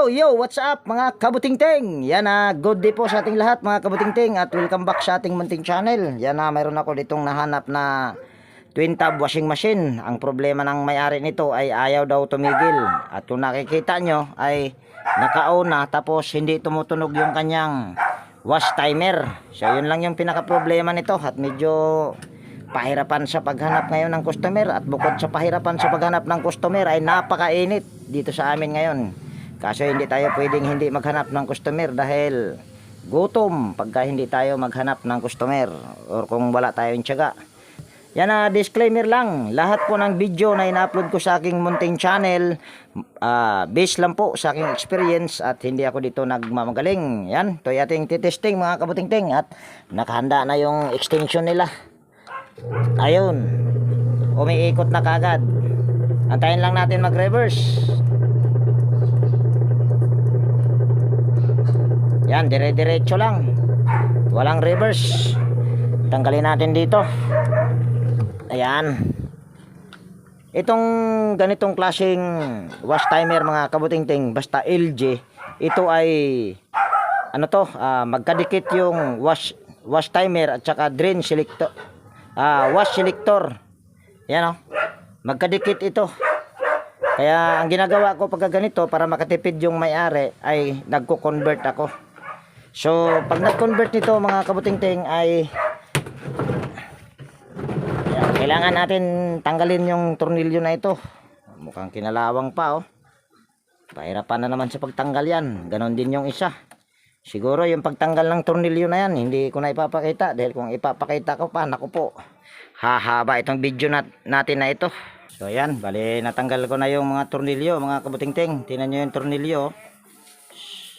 Yo, what's up mga kabutingting? Yan good day po sa ating lahat mga kabutingting at welcome back sa ating munting channel. Yan mayroon ako ditong nahanap na twin tub washing machine. Ang problema ng may-ari nito ay ayaw daw tumigil. At kung nakikita nyo ay naka-on na tapos hindi tumutunog yung kanyang wash timer. So yun lang yung pinaka problema nito at medyo pahirapan sa paghanap ngayon ng customer. At bukod sa pahirapan sa paghanap ng customer ay napakainit dito sa amin ngayon. Kaso hindi tayo pwedeng hindi maghanap ng customer dahil gutom pagka hindi tayo maghanap ng customer or kung wala tayong tiyaga. Yan disclaimer lang. Lahat po ng video na ina-upload ko sa aking munting channel based lang po sa aking experience at hindi ako dito nagmamagaling. Yan, ito yung ating titesting mga kabutingting at nakahanda na yung extension nila. Ayun, umiikot na kagad. Antayin lang natin mag-reverse. Yan, dire-diretso lang. Walang reverse. Tanggalin natin dito. Ayan. Itong ganitong klaseng wash timer mga kabutingting, basta LG, ito ay magkadikit yung wash timer at saka drain selector. Wash selector. Yan magkadikit ito. Kaya ang ginagawa ko pagka ganito para makatipid yung may-ari ay nagko-convert ako. So pag nag-convert nito mga kabutingting ay kailangan natin tanggalin yung tornilyo na ito. Mukhang kinalawang pa Pahirapan na naman sa pagtanggal yan. Ganon din yung isa. Siguro yung pagtanggal ng tornilyo na yan hindi ko na ipapakita dahil kung ipapakita ko pa, naku po, hahaba itong video natin na ito. So yan, bali natanggal ko na yung mga tornilyo mga kabutingting. Tingnan nyo yung tornilyo.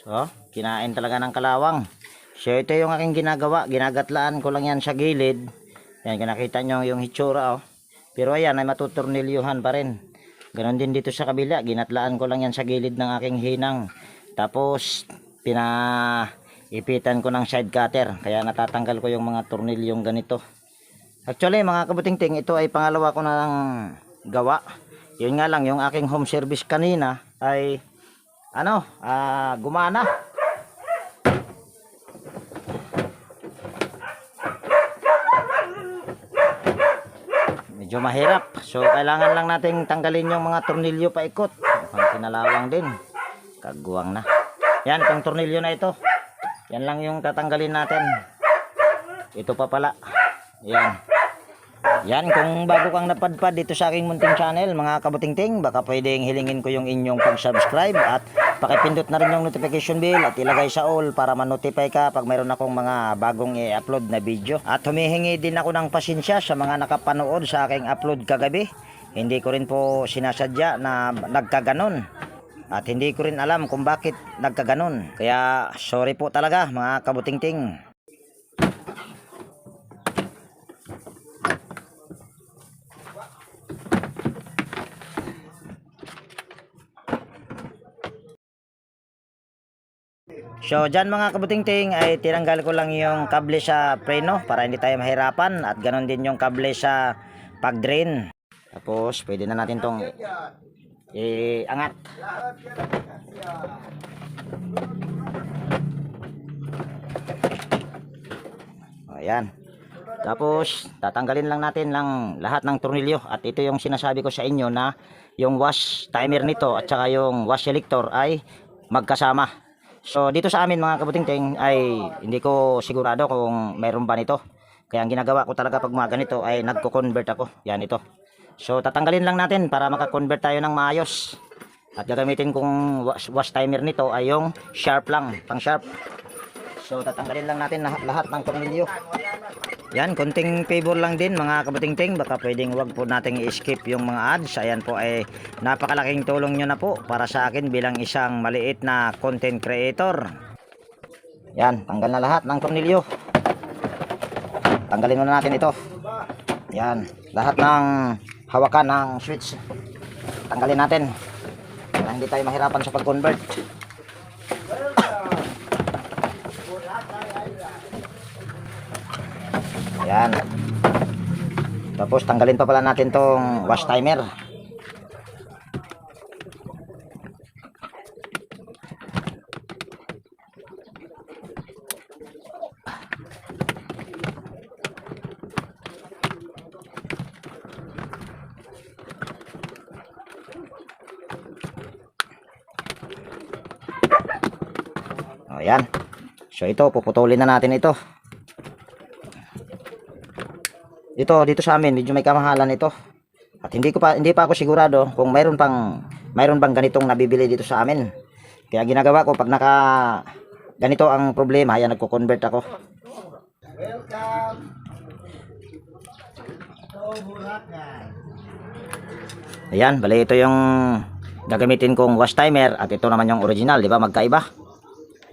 So, kinain talaga ng kalawang. So ito yung aking ginagawa. Ginagatlaan ko lang yan sa gilid. Yan, nakita nyo yung hitsura Pero ayan ay matutornilyuhan pa rin. Ganon din dito sa kabila. Ginatlaan ko lang yan sa gilid ng aking hinang. Tapos pinaipitan ko ng side cutter. Kaya natatanggal ko yung mga tornilyong ganito. Actually mga kabutingting, ito ay pangalawa ko na lang gawa. Yun nga lang, yung aking home service kanina ay gumana. Medyo mahirap. So kailangan lang nating tanggalin yung mga tornilyo paikot. Mukhang kinalawang din. Kagwang na. Yan, itong tornilyo na ito. Yan lang yung tatanggalin natin. Ito pa pala. Yan. Yan, kung bago kang napadpad dito sa aking munting channel mga kabutingting, baka pwedeng hilingin ko yung inyong pag-subscribe at pakipindot na rin yung notification bell at ilagay sa all para ma-notify ka pag mayroon akong mga bagong i-upload na video. At humihingi din ako ng pasensya sa mga nakapanood sa aking upload kagabi. Hindi ko rin po sinasadya na nagkaganon at hindi ko rin alam kung bakit nagkaganon. Kaya sorry po talaga mga kabutingting. So dyan mga kabutingting ay tinanggal ko lang yung kable sa preno para hindi tayo mahirapan at ganon din yung kable sa pag-drain. Tapos pwede na natin tong iangat. Ayan. Tapos tatanggalin lang natin lahat ng tornilyo at ito yung sinasabi ko sa inyo na yung wash timer nito at saka yung wash selector ay magkasama. So dito sa amin mga kabutingting ay hindi ko sigurado kung mayroon ba nito. Kaya ang ginagawa ko talaga pag mga ganito ay nagko-convert ako. Yan ito. So tatanggalin lang natin para maka-convert tayo ng maayos. At gagamitin kong wash timer nito ay yung sharp lang, pang sharp. So tatanggalin lang natin lahat ng tornilyo. Yan, konting favor lang din mga kabutingting. Baka pwedeng wag po nating i-skip yung mga ads. Ayan po ay napakalaking tulong nyo na po para sa akin bilang isang maliit na content creator. Yan, tanggal na lahat ng tornilyo. Tanggalin muna natin ito. Yan, lahat ng hawakan ng switch tanggalin natin para hindi tayo mahirapan sa pag-convert. Yan. Tapos tanggalin pa pala natin tong wash timer. Ayan. So ito, puputulin na natin ito. Dito sa amin, medyo may kamahalan ito. At hindi pa ako sigurado kung mayroon bang ganitong nabibili dito sa amin. Kaya ginagawa ko pag ganito ang problema, ayan, nagko-convert ako. Welcome to Boracay. Ayan, bali ito yung gagamitin kong wash timer at ito naman yung original, di ba? Magkaiba.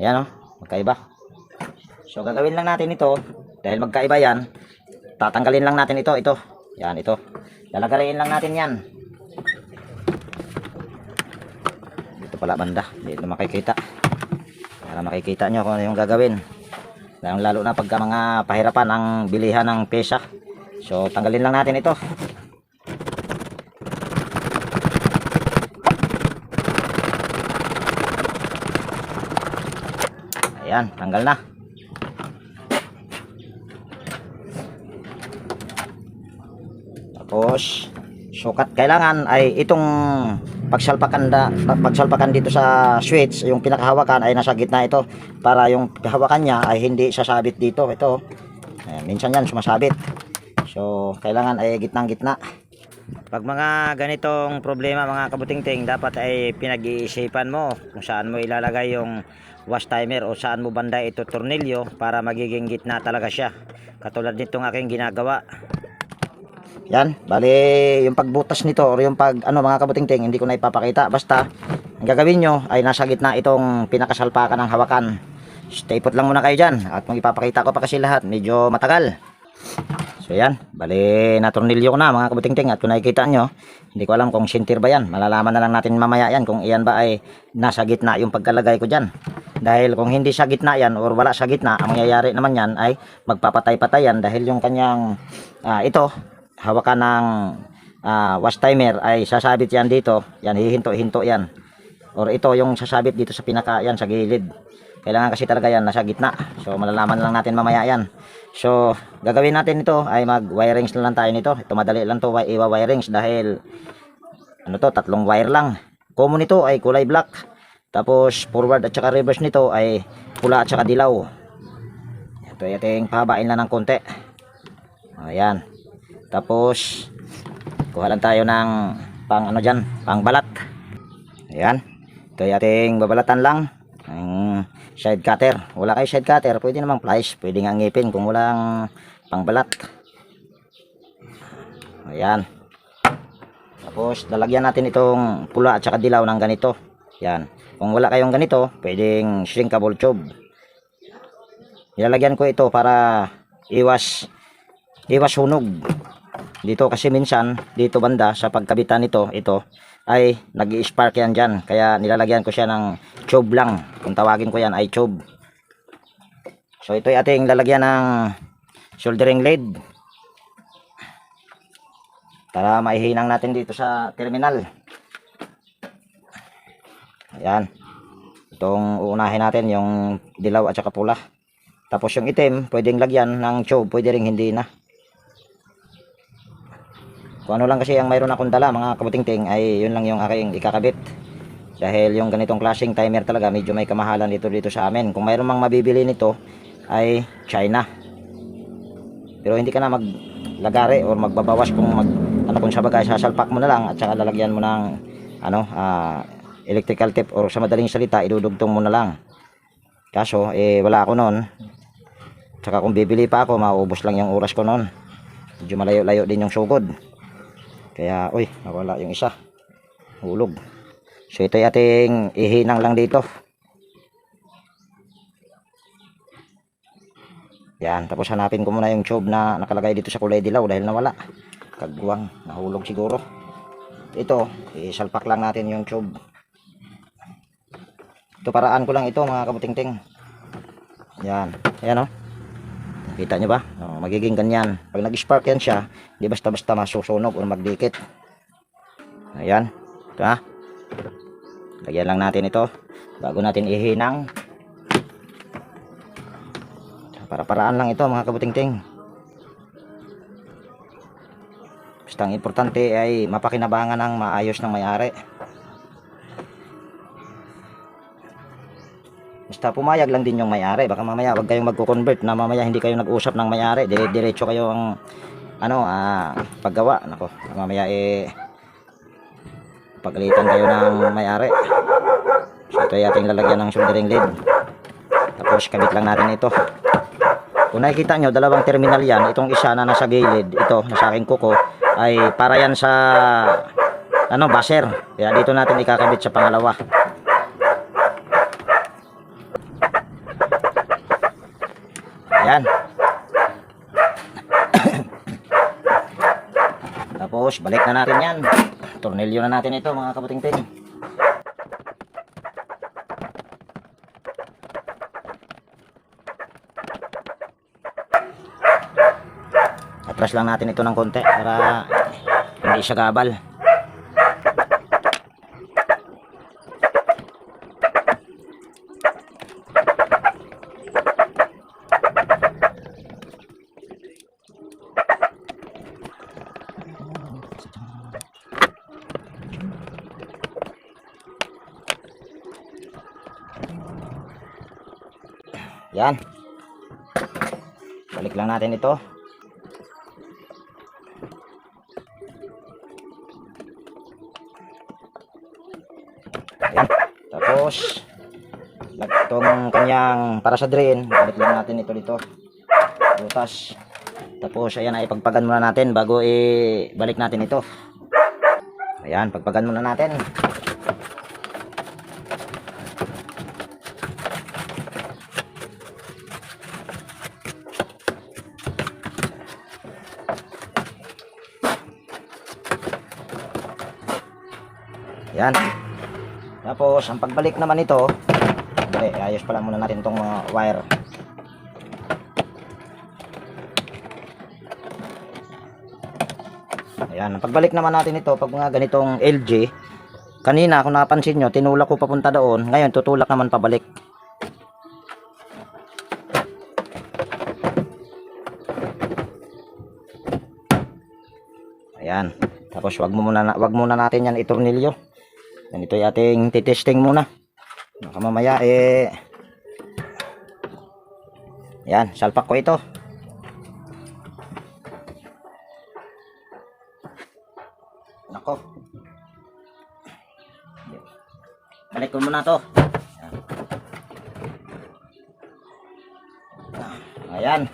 Ayan, oh, magkaiba. So gagawin lang natin ito dahil magkaiba yan. Tatanggalin lang natin ito. Yan, ito. Lalagayin lang natin yan. Dito pala banda. Dito makikita. Para makikita nyo kung ano yung gagawin. Lalo na pagka mga pahirapan ang bilihan ng pesa. So, tanggalin lang natin ito. Ayan, tanggal na. Tapos sukat kailangan ay itong pagsalpakan dito sa switch, yung pinakahawakan ay nasa gitna ito para yung hawakan niya ay hindi sasabit dito. Ito, ayan, minsan yan sumasabit. So kailangan ay gitnang-gitna. Pag mga ganitong problema mga kabutingting, dapat ay pinag-iisipan mo kung saan mo ilalagay yung wash timer o saan mo banda ito tornilyo para magiging gitna talaga siya. Katulad nitong aking ginagawa. Yan, bali yung pagbutas nito or yung mga kabutingting, hindi ko na ipapakita. Basta ang gagawin nyo ay nasa gitna itong pinakasalpakan ng hawakan. Stay put lang muna kayo dyan. At kung ipapakita ko pa kasi lahat, medyo matagal. So yan, bali natornilyo ko na mga kabutingting. At kung nakikita nyo, hindi ko alam kung sintir ba yan. Malalaman na lang natin mamaya yan kung iyan ba ay nasa gitna yung pagkalagay ko dyan. Dahil kung hindi sa gitna yan or wala sa gitna, ang mangyayari naman yan ay magpapatay-patay yan. Dahil yung kanyang ito hawakan ng wash timer ay sasabit yan dito. Yan, hihinto-hinto yan. Or ito yung sasabit dito sa pinaka, yan sa gilid. Kailangan kasi talaga yan nasa gitna. So malalaman lang natin mamaya yan. So gagawin natin ito ay mag-wirings na lang tayo nito. Ito madali lang to i-wirings dahil ano to, 3 wire lang. Common nito ay kulay black. Tapos forward at saka reverse nito ay pula at saka dilaw. Ito ating pahabain lang ng konti. Ayan. Tapos kuha lang tayo ng pang balat. Ayan. Ito ay ating babalatan lang ng side cutter. Wala kayo side cutter, pwede namang pliers, pwede nga ngipin kung walang pangbalat. Ayan. Tapos lalagyan natin itong pula at saka dilaw ng ganito. Yan. Kung wala kayong ganito, pwedeng shrinkable tube. Ilalagyan ko ito para iwas sunog. Dito kasi minsan, dito banda sa pagkabitan nito, ito ay nag-i-spark yan dyan. Kaya nilalagyan ko siya ng tube lang. Kung tawagin ko yan ay tube. So ito ay ating lalagyan ng soldering lead. Para maihinang natin dito sa terminal. Ayan. Itong uunahin natin yung dilaw at saka pula. Tapos yung itim, pwedeng lagyan ng tube, pwede ring hindi na. Kung ano lang kasi ang mayroon akong dala mga kabutingting ay yun lang yung aking ikakabit. Dahil yung ganitong klaseng timer talaga medyo may kamahalan dito sa amin. Kung mayroon mang mabibili nito ay China. Pero hindi ka na maglagare or magbabawas kung kung sa bagay sasalpak mo na lang at saka lalagyan mo ng electrical tape or sa madaling salita idudugtong mo na lang. Kaso wala ako noon. Saka kung bibili pa ako mauubos lang yung oras ko noon. Medyo malayo-layo din yung sugod. Kaya nawala yung isa. Hulog. So ito ay ating ihinang lang dito. Yan, tapos hanapin ko muna yung tube na nakalagay dito sa kulay dilaw dahil nawala. Kagwang, nahulog siguro. Ito, isalpak lang natin yung tube. Ito paraan ko lang ito mga kabutingting. Yan, ayan kita nyo ba? Magiging ganyan. Pag nag-spark yan siya, di basta-basta masusunog o magdikit. Ayan. Ito lagyan lang natin ito bago natin ihinang. Para-paraan lang ito mga kabutingting. Basta ang importante ay mapakinabangan ng maayos ng may-ari. basta pumayag lang din yung may-ari. Baka mamaya wag kayong magko-convert na mamaya hindi kayo nag-usap ng may-ari, diretso kayo ang paggawa. Nako, mamaya pagalitan kayo ng may-ari. So ito ay ating lalagyan ng soldering lead. Tapos kabit lang natin ito. Kung nakikita nyo, dalawang terminal yan. Itong isa na nasa gilid, ito nasa aking kuko, ay para yan sa buzzer. Kaya dito natin ikakabit sa pangalawa. Yan. Tapos balik na natin yan. Tornilyo na natin ito mga kabuting-ting. Atras lang natin ito ng konti para hindi siya gabal. Yan. Balik lang natin ito. Yan. Tapos itong kanyang para sa drain, balik lang natin ito dito. Butas. Tapos ayan, ay pagpagan muna natin bago balik natin ito. Ayan, pagpagan muna natin. Yan. Tapos ang pagbalik naman ito, ayos pa lang muna natin itong mga wire. Ayan, ang pagbalik naman natin ito pag mga ganitong LG, kanina kung napansin nyo, tinulak ko papunta doon, ngayon tutulak naman pabalik. Ayan. Tapos wag muna natin yan itornilyo. Yan, ito ay ating titesting muna. Baka mamaya yan, salpak ko ito. Nako. Balik ko muna to. Ayan.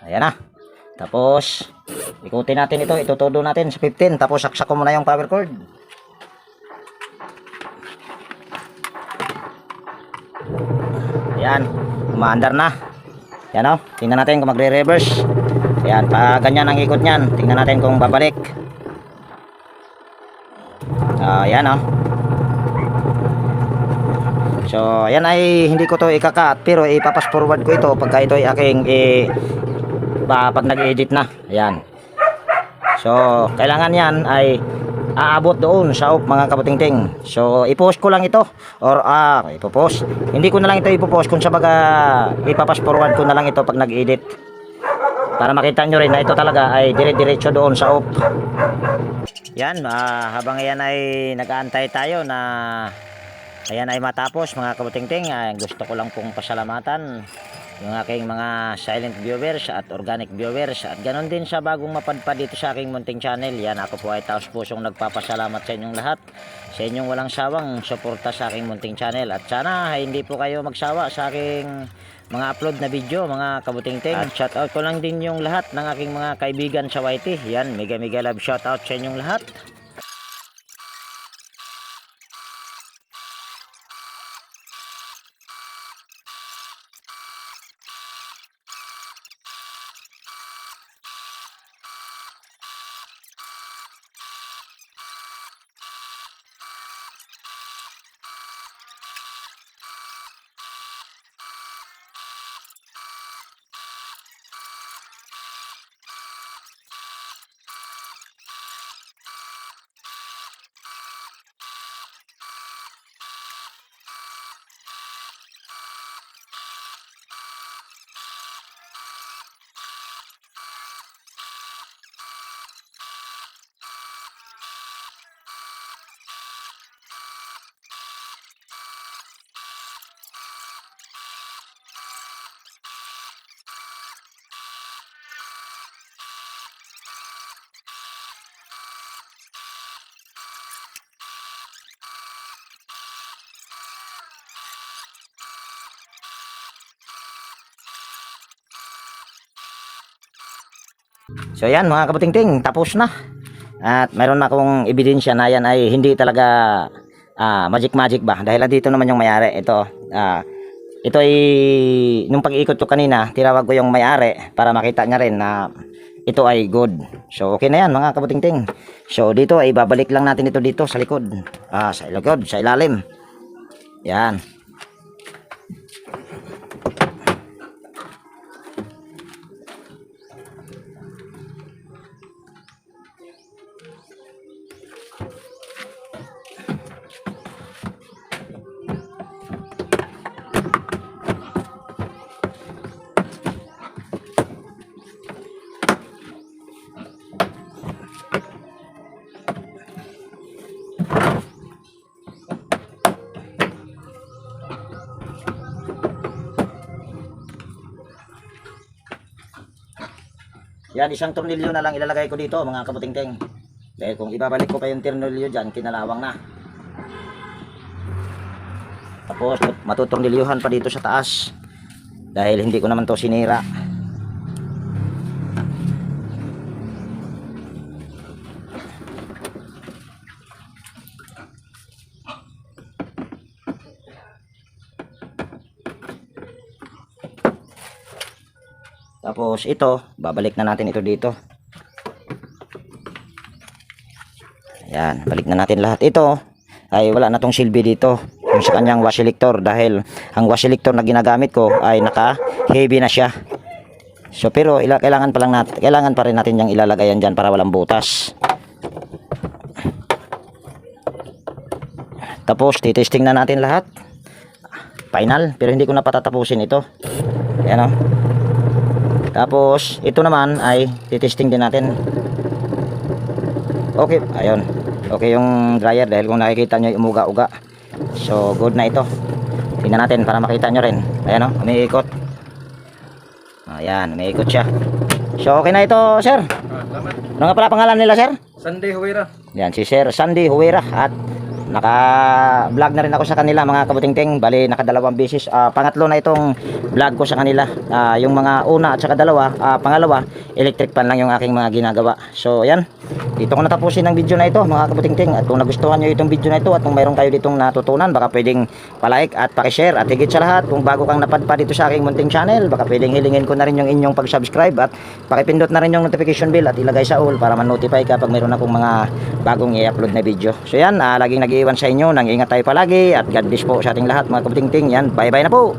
Ayan na. Tapos ikutin natin ito, itutudo natin sa 15, tapos saksak ko muna yung power cord. Ayan, umaandar na. Ayan o, tingnan natin kung magre-reverse. Ayan, pa ganyan ang ikot nyan. Tingnan natin kung babalik. Ayan o. So ayan, ay hindi ko to ikakat, pero ipapas forward ko ito pagka ito ay aking pag nag-edit na. Ayan. So, kailangan yan ay aabot doon sa mga kabuting-ting. So, i-post ko lang ito. Or, ipopost. Hindi ko na lang ito ipopost kung sa baga ipapas forward ko na lang ito pag nag-edit. Para makita nyo rin na ito talaga ay dire-diretso doon sa op. Yan, habang yan ay nag-aantay tayo na ayan ay matapos mga kabuting-ting, gusto ko lang pong pasalamatan yung aking mga silent viewers at organic viewers, at ganon din sa bagong mapadpad dito sa aking munting channel. Yan, ako po ay taos pusong nagpapasalamat sa inyong lahat, sa inyong walang sawang suporta sa aking munting channel, at sana ay hindi po kayo magsawa sa aking mga upload na video mga kabuting-ting. At shoutout ko lang din yung lahat ng aking mga kaibigan sa YT. Yan, mega love shoutout sa inyong lahat. So yan mga kabutingting, tapos na. At mayroon na akong ebidensya na yan ay hindi talaga magic ba. Dahil dito naman yung may-ari. Ito ay nung pag-ikot ko kanina, tinawag ko yung may-ari para makita niya rin na ito ay good. So okay na yan mga kabutingting. So dito ay babalik lang natin ito dito sa likod. Sa likod, sa ilalim. Yan. Yan, isang tornilyo na lang ilalagay ko dito mga kabutingting. Dahil kung ibabalik ko pa yung tornilyo dyan, kinalawang na. Tapos matutornilyuhan pa dito sa taas. Dahil hindi ko naman to sinira. Tapos ito, babalik na natin ito dito. Ayan, balik na natin lahat. Ito ay wala na tong silbi dito kung sa kanyang wash selector dahil ang wash selector na ginagamit ko ay naka-heavy na siya. So pero kailangan pa rin natin yang ilalagayan diyan para walang butas. Tapos titesting na natin lahat. Final, pero hindi ko na patatapusin ito. Ayan o. Tapos ito naman ay titesting din natin. Okay, ayun. Okay yung dryer dahil kung nakikita nyo yung umuga-uga. So good na ito. Tingnan natin para makita nyo rin. Ayan o, umiikot. Ayan, umiikot siya. So okay na ito, sir. Ano nga pala pangalan nila, sir? Sandy Huwera. Yan, si Sir Sandy Huwera. At naka-vlog na rin ako sa kanila mga kabutingting. Bali, nakadalawang beses. Pangatlo na itong vlog ko sa kanila. Yung mga una at saka pangalawa, electric pan lang yung aking mga ginagawa. So, yan. Dito ko natapusin ang video na ito mga kabutingting. At kung nagustuhan nyo itong video na ito at kung mayroon kayo ditong natutunan, baka pwedeng palike at pakishare. At higit sa lahat, kung bago kang napadpa dito sa aking munting channel, baka pwedeng hilingin ko na rin yung inyong pag-subscribe at pakipindot na rin yung notification bell at ilagay sa all para ma-notify ka pag mayroon akong mga bagong i-upload na video. So yan, laging nag-iwan sa inyo, nang ingat tayo palagi at God bless po sa ating lahat mga kabutingting. Yan, bye bye na po.